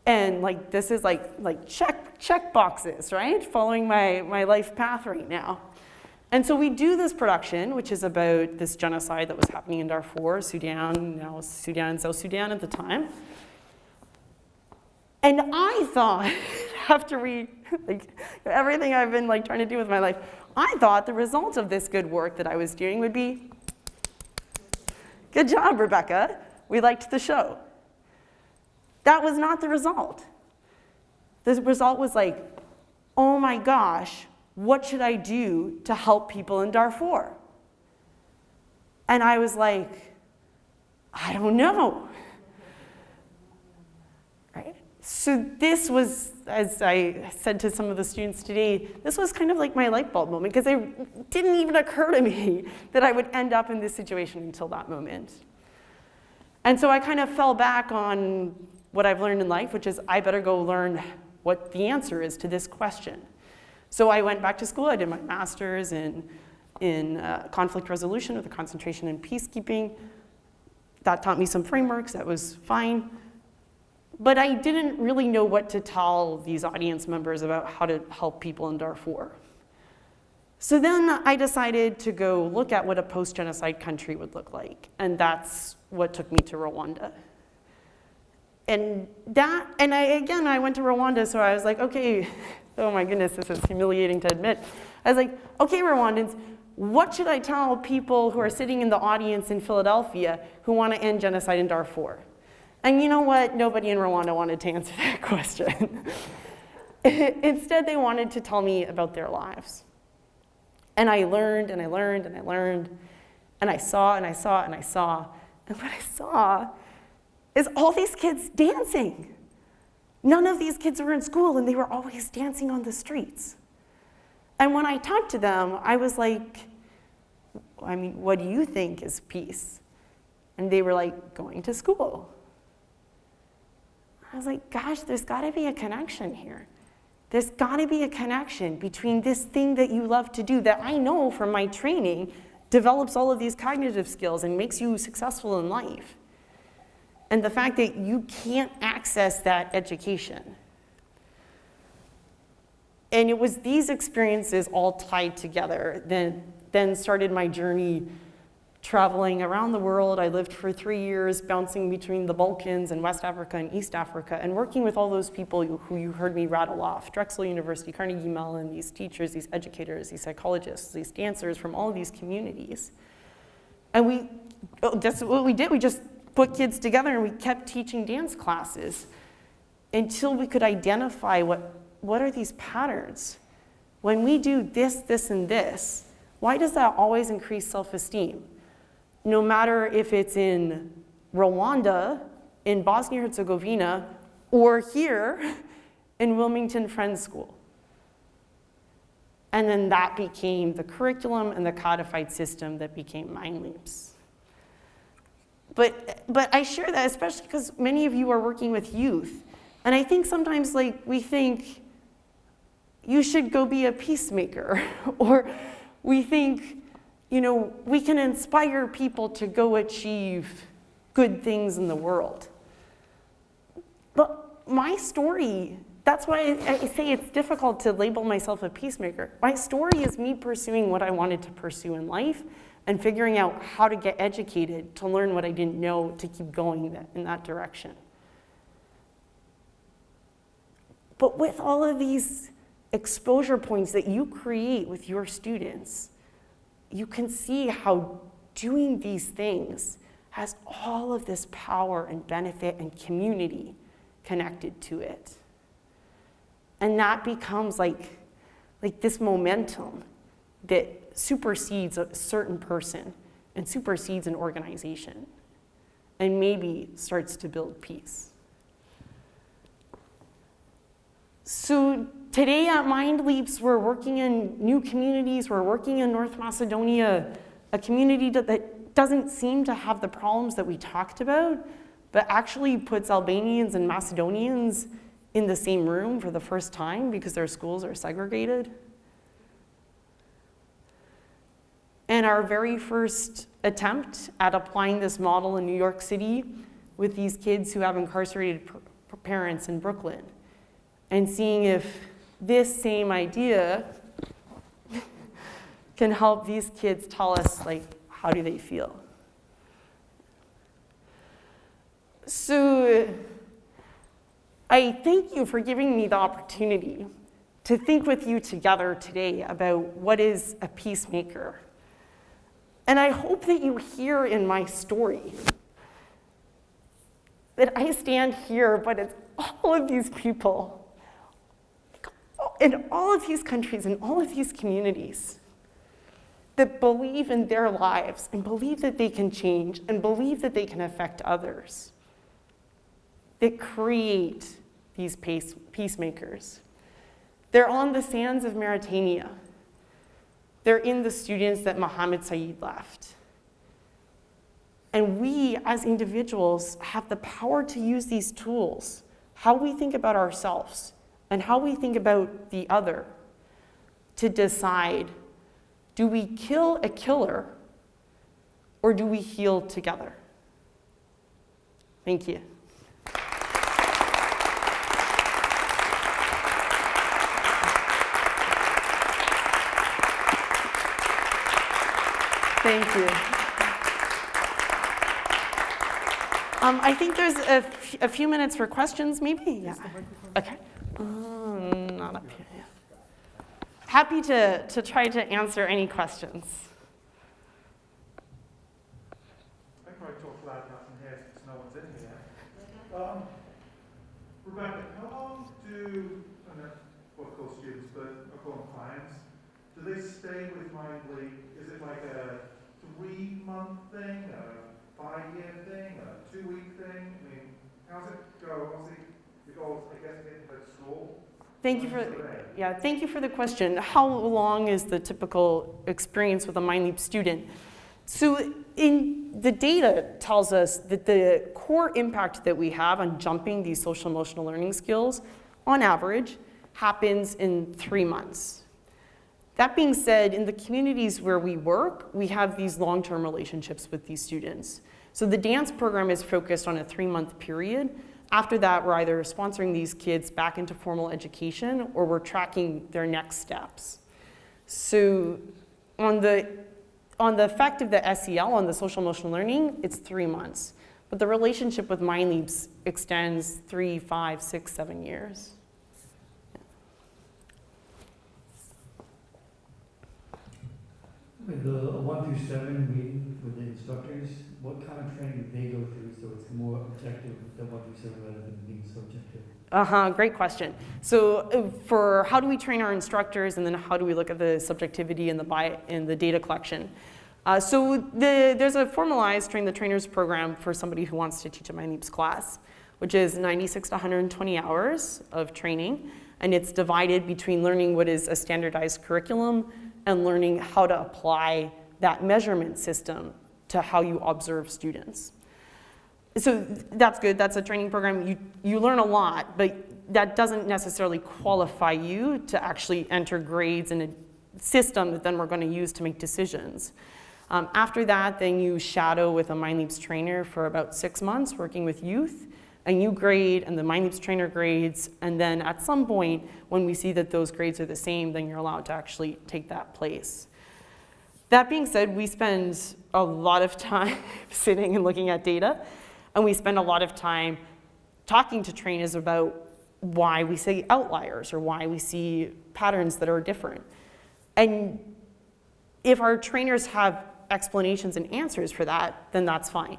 And like this is like check boxes, right? Following my life path right now. And so we do this production, which is about this genocide that was happening in Darfur, Sudan, now Sudan, South Sudan at the time. And I thought, after everything I've been trying to do with my life, I thought the result of this good work that I was doing would be, good job, Rebecca, we liked the show. That was not the result. The result was like, oh my gosh, what should I do to help people in Darfur? And I was like, I don't know. Right? So this was, as I said to some of the students today, this was kind of like my light bulb moment, because it didn't even occur to me that I would end up in this situation until that moment. And so I kind of fell back on what I've learned in life, which is I better go learn what the answer is to this question. So I went back to school. I did my master's in conflict resolution with a concentration in peacekeeping. That taught me some frameworks. That was fine. But I didn't really know what to tell these audience members about how to help people in Darfur. So then I decided to go look at what a post-genocide country would look like. And that's what took me to Rwanda. I went to Rwanda, so I was like, okay, oh my goodness, this is humiliating to admit. I was like, okay, Rwandans, what should I tell people who are sitting in the audience in Philadelphia who want to end genocide in Darfur? And you know what? Nobody in Rwanda wanted to answer that question. Instead, they wanted to tell me about their lives. And I learned, and I learned, and I learned, and I saw, and I saw, and I saw. And what I saw is all these kids dancing. None of these kids were in school, and they were always dancing on the streets. And when I talked to them, I was like, I mean, what do you think is peace? And they were like, going to school. I was like, gosh, there's gotta be a connection here. There's gotta be a connection between this thing that you love to do that I know from my training develops all of these cognitive skills and makes you successful in life, and the fact that you can't access that education. And it was these experiences all tied together that then started my journey traveling around the world. I lived for 3 years, bouncing between the Balkans and West Africa and East Africa, and working with all those people who you heard me rattle off: Drexel University, Carnegie Mellon, these teachers, these educators, these psychologists, these dancers from all of these communities. And that's what we did. We just put kids together and we kept teaching dance classes until we could identify what are these patterns? When we do this, this, and this, why does that always increase self-esteem? No matter if it's in Rwanda, in Bosnia-Herzegovina, or here in Wilmington Friends School. And then that became the curriculum and the codified system that became Mind Leaps. But I share that especially because many of you are working with youth. And I think sometimes we think you should go be a peacemaker, or we think, we can inspire people to go achieve good things in the world. But my story, that's why I say it's difficult to label myself a peacemaker. My story is me pursuing what I wanted to pursue in life and figuring out how to get educated, to learn what I didn't know, to keep going in that direction. But with all of these exposure points that you create with your students, you can see how doing these things has all of this power and benefit and community connected to it. And that becomes like this momentum that supersedes a certain person and supersedes an organization and maybe starts to build peace. So today at Mind Leaps, we're working in new communities. We're working in North Macedonia, a community that doesn't seem to have the problems that we talked about, but actually puts Albanians and Macedonians in the same room for the first time because their schools are segregated. And our very first attempt at applying this model in New York City with these kids who have incarcerated parents in Brooklyn, and seeing if this same idea can help these kids tell us, how do they feel? So I thank you for giving me the opportunity to think with you together today about what is a peacemaker. And I hope that you hear in my story that I stand here, but it's all of these people in all of these countries, in all of these communities that believe in their lives and believe that they can change and believe that they can affect others, that create these peacemakers. They're on the sands of Mauritania. They're in the students that Mohammed Said left. And we, as individuals, have the power to use these tools, how we think about ourselves and how we think about the other, to decide, do we kill a killer or do we heal together? Thank you. Thank you. I think there's a few minutes for questions, maybe? Yeah. Okay. Not up here. Yeah. Happy to try to answer any questions. I can probably talk loud enough in here since no one's in here. Rebecca, how long do, and what I call students, but I call them clients, do they stay with Mindly? Is it like a 3-month thing, a 5-year thing, a 2-week thing? I mean, how's it go? Obviously, the goal is, I guess, getting to school. Thank you for the question. How long is the typical experience with a MindLeap student? So the data tells us that the core impact that we have on jumping these social emotional learning skills, on average, happens in 3 months. That being said, in the communities where we work, we have these long-term relationships with these students. So the dance program is focused on a 3-month period. After that, we're either sponsoring these kids back into formal education or we're tracking their next steps. So on the effect of the SEL, on the social emotional learning, it's 3 months. But the relationship with MindLeaps extends 3, 5, 6, 7 years. With the 1 through 7 with the instructors, what kind of training do they go through so it's more objective than 1 through 7 rather than being subjective? Great question. So for how do we train our instructors, and then how do we look at the subjectivity and the data collection? There's a formalized Train the Trainers program for somebody who wants to teach a MindLeaps class, which is 96 to 120 hours of training, and it's divided between learning what is a standardized curriculum and learning how to apply that measurement system to how you observe students. So that's good, that's a training program. You learn a lot, but that doesn't necessarily qualify you to actually enter grades in a system that then we're going to use to make decisions. After that, then you shadow with a MindLeaps trainer for about 6 months working with youth, and you grade and the MindLeaps trainer grades, and then at some point when we see that those grades are the same, then you're allowed to actually take that place. That being said, we spend a lot of time sitting and looking at data, and we spend a lot of time talking to trainers about why we see outliers or why we see patterns that are different. And if our trainers have explanations and answers for that, then that's fine.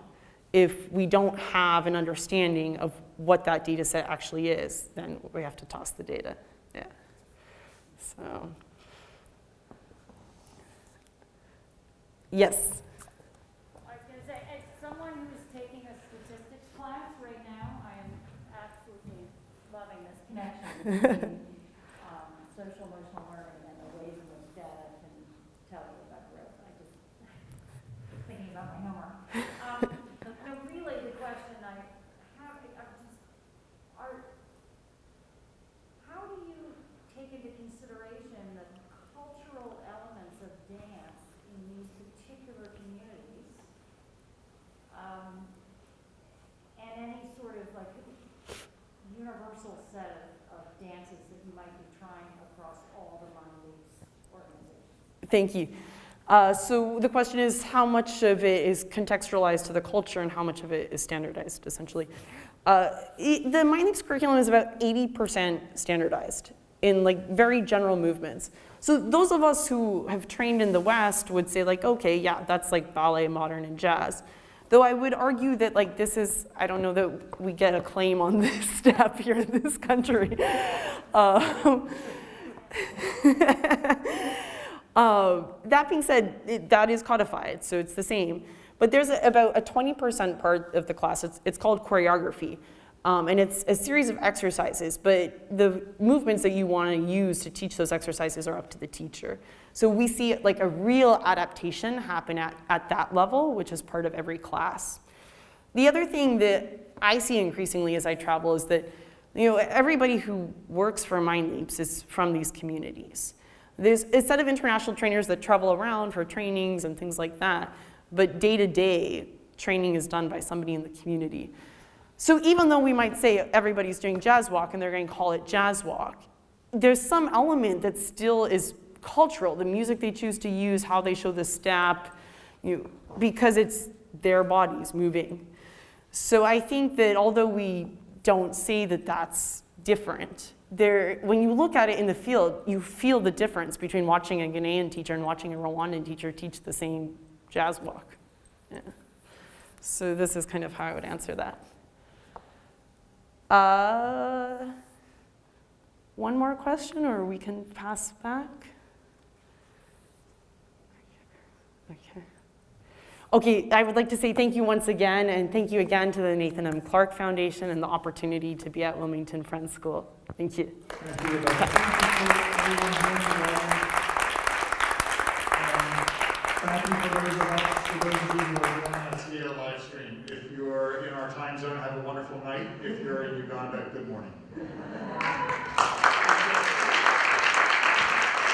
If we don't have an understanding of what that data set actually is, then we have to toss the data. Yeah. So, yes. I was going to say, as someone who's taking a statistics class right now, I am absolutely loving this connection between social emotional learning and the ways in which data can tell you about growth. I just thinking about my homework. Really, the question I have, how do you take into consideration the cultural elements of dance in these particular communities, and any sort of like universal set of dances that you might be trying across all the MindLeaps organizations? Thank you. So the question is how much of it is contextualized to the culture and how much of it is standardized, essentially. The MindLeaps curriculum is about 80% standardized in like very general movements. So those of us who have trained in the West would say like, okay, yeah, that's like ballet, modern, and jazz. Though I would argue that like this is, I don't know that we get a claim on this step here in this country. That being said, that is codified, so it's the same. But there's about a 20% part of the class, it's called choreography. And it's a series of exercises, but the movements that you want to use to teach those exercises are up to the teacher. So we see like a real adaptation happen at that level, which is part of every class. The other thing that I see increasingly as I travel is that everybody who works for MindLeaps is from these communities. There's a set of international trainers that travel around for trainings and things like that, but day-to-day training is done by somebody in the community. So even though we might say everybody's doing jazz walk and they're going to call it jazz walk, there's some element that still is cultural, the music they choose to use, how they show the step, because it's their bodies moving. So I think that although we don't say that that's different, when you look at it in the field, you feel the difference between watching a Ghanaian teacher and watching a Rwandan teacher teach the same jazz walk. Yeah. So this is kind of how I would answer that. One more question, or we can pass back? Okay. Okay, I would like to say thank you once again, and thank you again to the Nathan M. Clark Foundation and the opportunity to be at Wilmington Friends School. Thank you. Thank you, Rebecca. Thank you for those of us, for those of you who are joining us via live stream. If you're in our time zone, have a wonderful night. If you're in Uganda, good morning.